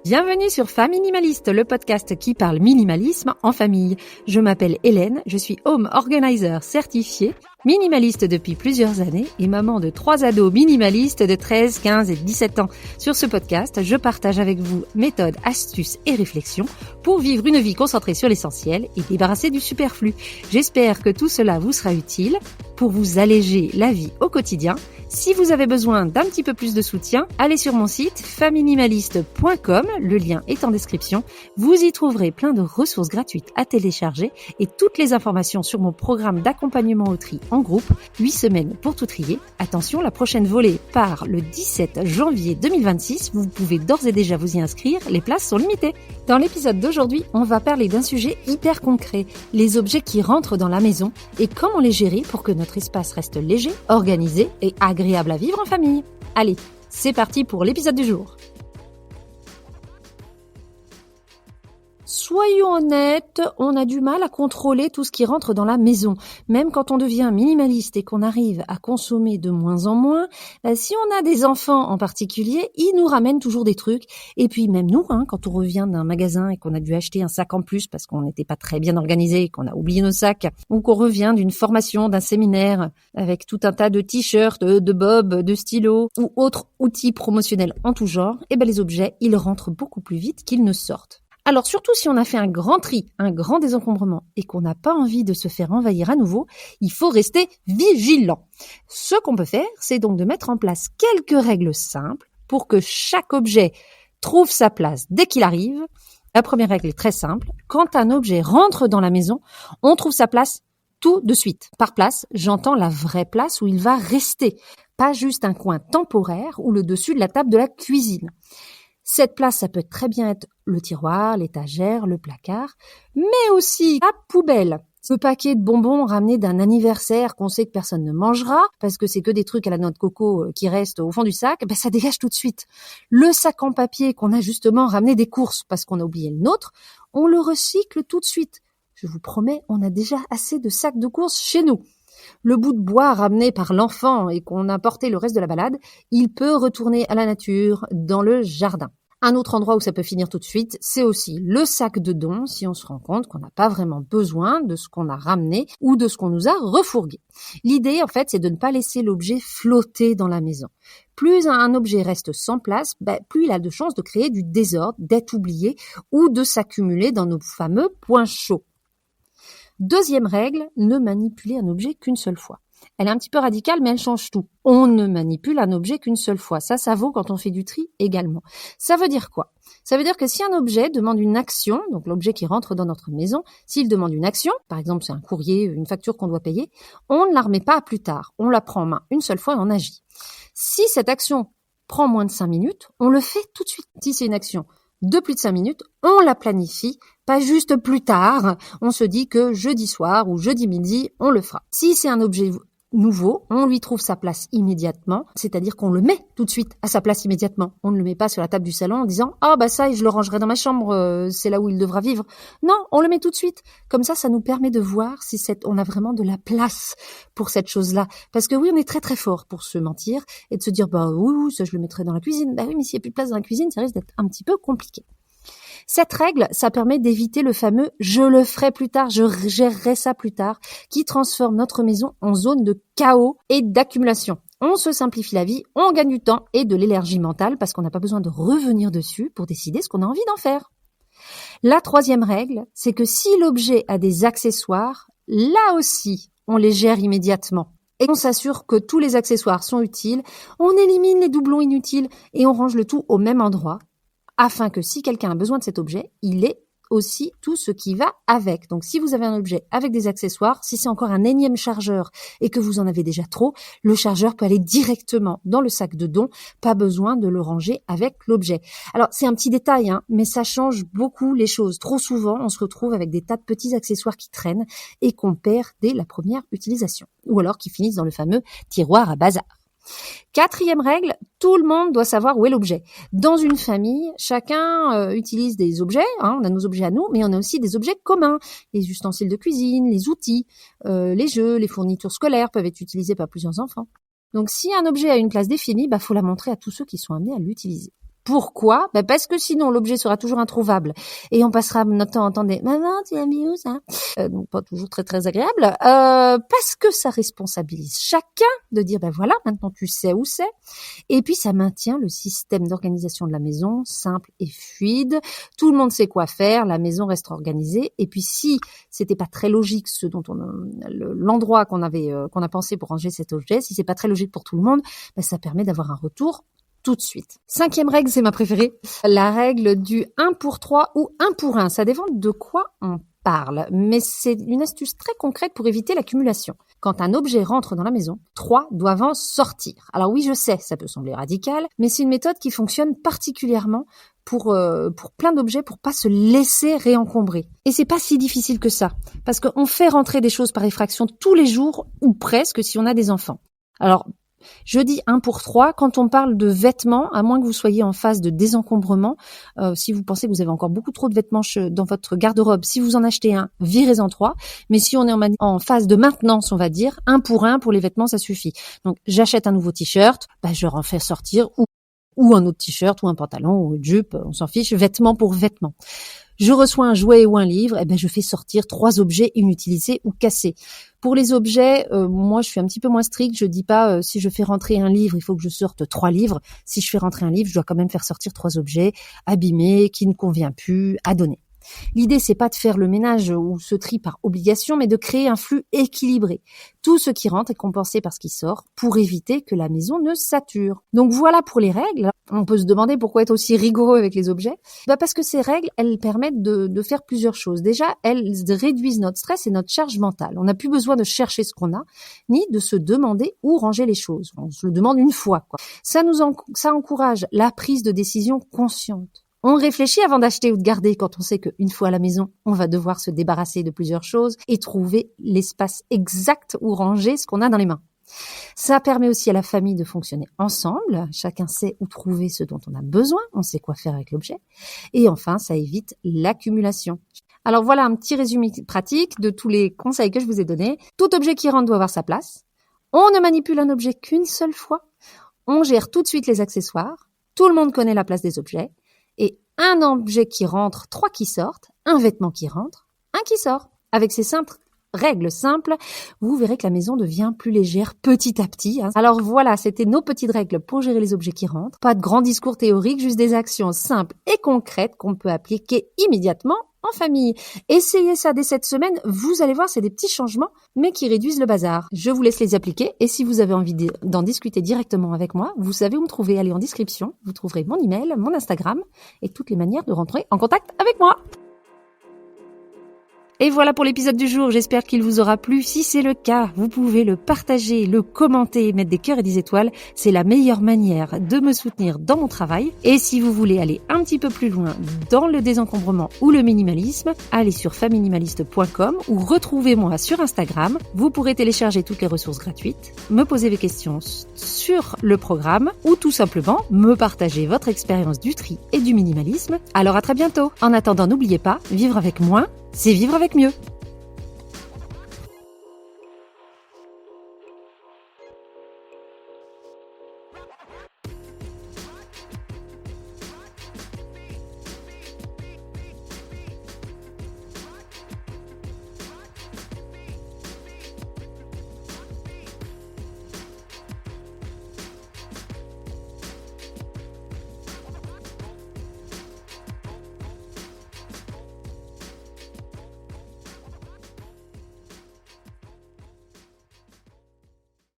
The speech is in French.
Bienvenue sur Femme Minimaliste, le podcast qui parle minimalisme en famille. Je m'appelle Hélène, je suis home organizer certifiée, minimaliste depuis plusieurs années et maman de 3 ados minimalistes de 13, 15 et 17 ans. Sur ce podcast, je partage avec vous méthodes, astuces et réflexions pour vivre une vie concentrée sur l'essentiel et débarrassée du superflu. J'espère que tout cela vous sera utile pour vous alléger la vie au quotidien. Si vous avez besoin d'un petit peu plus de soutien, allez sur mon site femminimaliste.com, le lien est en description. Vous y trouverez plein de ressources gratuites à télécharger et toutes les informations sur mon programme d'accompagnement au tri en groupe, 8 semaines pour tout trier. Attention, la prochaine volée part le 17 janvier 2026. Vous pouvez d'ores et déjà vous y inscrire, les places sont limitées. Dans l'épisode d'aujourd'hui, on va parler d'un sujet hyper concret, les objets qui rentrent dans la maison et comment les gérer pour que notre espace reste léger, organisé et agréable à vivre en famille. Allez, c'est parti pour l'épisode du jour. Soyons honnêtes, on a du mal à contrôler tout ce qui rentre dans la maison. Même quand on devient minimaliste et qu'on arrive à consommer de moins en moins, si on a des enfants en particulier, ils nous ramènent toujours des trucs. Et puis même nous, quand on revient d'un magasin et qu'on a dû acheter un sac en plus parce qu'on n'était pas très bien organisé et qu'on a oublié nos sacs, ou qu'on revient d'une formation, d'un séminaire avec tout un tas de t-shirts, de bobs, de stylos ou autres outils promotionnels en tout genre, les objets, ils rentrent beaucoup plus vite qu'ils ne sortent. Alors surtout si on a fait un grand tri, un grand désencombrement et qu'on n'a pas envie de se faire envahir à nouveau, il faut rester vigilant. Ce qu'on peut faire, c'est donc de mettre en place quelques règles simples pour que chaque objet trouve sa place dès qu'il arrive. La première règle est très simple. Quand un objet rentre dans la maison, on trouve sa place tout de suite. Par place, j'entends la vraie place où il va rester, pas juste un coin temporaire ou le dessus de la table de la cuisine. Cette place, ça peut très bien être le tiroir, l'étagère, le placard, mais aussi la poubelle. Ce paquet de bonbons ramené d'un anniversaire qu'on sait que personne ne mangera, parce que c'est que des trucs à la noix de coco qui restent au fond du sac, ça dégage tout de suite. Le sac en papier qu'on a justement ramené des courses parce qu'on a oublié le nôtre, on le recycle tout de suite. Je vous promets, on a déjà assez de sacs de courses chez nous. Le bout de bois ramené par l'enfant et qu'on a porté le reste de la balade, il peut retourner à la nature, dans le jardin. Un autre endroit où ça peut finir tout de suite, c'est aussi le sac de dons, si on se rend compte qu'on n'a pas vraiment besoin de ce qu'on a ramené ou de ce qu'on nous a refourgué. L'idée, en fait, c'est de ne pas laisser l'objet flotter dans la maison. Plus un objet reste sans place, plus il a de chances de créer du désordre, d'être oublié ou de s'accumuler dans nos fameux points chauds. Deuxième règle, ne manipuler un objet qu'une seule fois. Elle est un petit peu radicale, mais elle change tout. On ne manipule un objet qu'une seule fois. Ça vaut quand on fait du tri également. Ça veut dire quoi ? Ça veut dire que si un objet demande une action, donc l'objet qui rentre dans notre maison, s'il demande une action, par exemple c'est un courrier, une facture qu'on doit payer, on ne la remet pas à plus tard. On la prend en main une seule fois et on agit. Si cette action prend moins de 5 minutes, on le fait tout de suite. Si c'est une action de plus de 5 minutes, on la planifie, pas juste plus tard. On se dit que jeudi soir ou jeudi midi, on le fera. Si c'est un objet nouveau, on lui trouve sa place immédiatement, c'est-à-dire qu'on le met tout de suite à sa place immédiatement. On ne le met pas sur la table du salon en disant « Ah ça, je le rangerai dans ma chambre, c'est là où il devra vivre ». Non, on le met tout de suite. Comme ça nous permet de voir si on a vraiment de la place pour cette chose-là. Parce que oui, on est très très fort pour se mentir et de se dire « oui, ça je le mettrai dans la cuisine ». Oui, mais s'il n'y a plus de place dans la cuisine, ça risque d'être un petit peu compliqué. Cette règle, ça permet d'éviter le fameux « je le ferai plus tard, je gérerai ça plus tard » qui transforme notre maison en zone de chaos et d'accumulation. On se simplifie la vie, on gagne du temps et de l'énergie mentale parce qu'on n'a pas besoin de revenir dessus pour décider ce qu'on a envie d'en faire. La troisième règle, c'est que si l'objet a des accessoires, là aussi, on les gère immédiatement. Et on s'assure que tous les accessoires sont utiles, on élimine les doublons inutiles et on range le tout au même endroit, afin que si quelqu'un a besoin de cet objet, il ait aussi tout ce qui va avec. Donc si vous avez un objet avec des accessoires, si c'est encore un énième chargeur et que vous en avez déjà trop, le chargeur peut aller directement dans le sac de dons, pas besoin de le ranger avec l'objet. Alors c'est un petit détail, mais ça change beaucoup les choses. Trop souvent, on se retrouve avec des tas de petits accessoires qui traînent et qu'on perd dès la première utilisation. Ou alors qui finissent dans le fameux tiroir à bazar. Quatrième règle, tout le monde doit savoir où est l'objet. Dans une famille, chacun utilise des objets, on a nos objets à nous, mais on a aussi des objets communs. Les ustensiles de cuisine, les outils, les jeux, les fournitures scolaires peuvent être utilisés par plusieurs enfants. Donc si un objet a une place définie, faut la montrer à tous ceux qui sont amenés à l'utiliser. Pourquoi ? Parce que sinon l'objet sera toujours introuvable et on passera notre temps à entendre « Maman, tu l'as mis où ça ?» Donc pas toujours très très agréable. Parce que ça responsabilise chacun de dire voilà, maintenant tu sais où c'est. Et puis ça maintient le système d'organisation de la maison simple et fluide. Tout le monde sait quoi faire, la maison reste organisée. Et puis si c'était pas très logique l'endroit qu'on a pensé pour ranger cet objet, si c'est pas très logique pour tout le monde, ça permet d'avoir un retour tout de suite. 5e règle, c'est ma préférée. La règle du 1 pour 3 ou 1 pour 1. Ça dépend de quoi on parle, mais c'est une astuce très concrète pour éviter l'accumulation. Quand un objet rentre dans la maison, 3 doivent en sortir. Alors oui, je sais, ça peut sembler radical, mais c'est une méthode qui fonctionne particulièrement pour plein d'objets, pour pas se laisser réencombrer. Et c'est pas si difficile que ça, parce qu'on fait rentrer des choses par effraction tous les jours, ou presque, si on a des enfants. Alors, je dis 1 pour 3 quand on parle de vêtements, à moins que vous soyez en phase de désencombrement. Si vous pensez que vous avez encore beaucoup trop de vêtements dans votre garde-robe, si vous en achetez un, virez-en 3. Mais si on est en phase de maintenance, on va dire, 1 pour les vêtements, ça suffit. Donc, j'achète un nouveau t-shirt, je en fais sortir ou un autre t-shirt, ou un pantalon, ou une jupe, on s'en fiche, vêtement pour vêtement. Je reçois un jouet ou un livre, je fais sortir 3 objets inutilisés ou cassés. Pour les objets, moi je suis un petit peu moins stricte, je dis pas si je fais rentrer un livre, il faut que je sorte 3 livres. Si je fais rentrer un livre, je dois quand même faire sortir 3 objets abîmés, qui ne convient plus, à donner. L'idée, c'est pas de faire le ménage ou ce tri par obligation, mais de créer un flux équilibré. Tout ce qui rentre est compensé par ce qui sort pour éviter que la maison ne sature. Donc voilà pour les règles. On peut se demander pourquoi être aussi rigoureux avec les objets. Parce que ces règles, elles permettent de faire plusieurs choses. Déjà, elles réduisent notre stress et notre charge mentale. On n'a plus besoin de chercher ce qu'on a, ni de se demander où ranger les choses. On se le demande une fois, quoi. Ça encourage la prise de décision consciente. On réfléchit avant d'acheter ou de garder quand on sait qu'une fois à la maison, on va devoir se débarrasser de plusieurs choses et trouver l'espace exact où ranger ce qu'on a dans les mains. Ça permet aussi à la famille de fonctionner ensemble. Chacun sait où trouver ce dont on a besoin. On sait quoi faire avec l'objet. Et enfin, ça évite l'accumulation. Alors voilà un petit résumé pratique de tous les conseils que je vous ai donnés. Tout objet qui rentre doit avoir sa place. On ne manipule un objet qu'une seule fois. On gère tout de suite les accessoires. Tout le monde connaît la place des objets. Et un objet qui rentre, 3 qui sortent, un vêtement qui rentre, 1 qui sort. Avec ces règles simples, vous verrez que la maison devient plus légère petit à petit. Alors voilà, c'était nos petites règles pour gérer les objets qui rentrent. Pas de grands discours théoriques, juste des actions simples et concrètes qu'on peut appliquer immédiatement en famille. Essayez ça dès cette semaine, vous allez voir, c'est des petits changements, mais qui réduisent le bazar. Je vous laisse les appliquer, et si vous avez envie d'en discuter directement avec moi, vous savez où me trouver, allez en description, vous trouverez mon email, mon Instagram, et toutes les manières de rentrer en contact avec moi. Et voilà pour l'épisode du jour, j'espère qu'il vous aura plu. Si c'est le cas, vous pouvez le partager, le commenter, mettre des cœurs et des étoiles. C'est la meilleure manière de me soutenir dans mon travail. Et si vous voulez aller un petit peu plus loin dans le désencombrement ou le minimalisme, allez sur faminimaliste.com ou retrouvez-moi sur Instagram. Vous pourrez télécharger toutes les ressources gratuites, me poser des questions sur le programme ou tout simplement me partager votre expérience du tri et du minimalisme. Alors à très bientôt. En attendant, n'oubliez pas, vivre avec moins, c'est vivre avec mieux.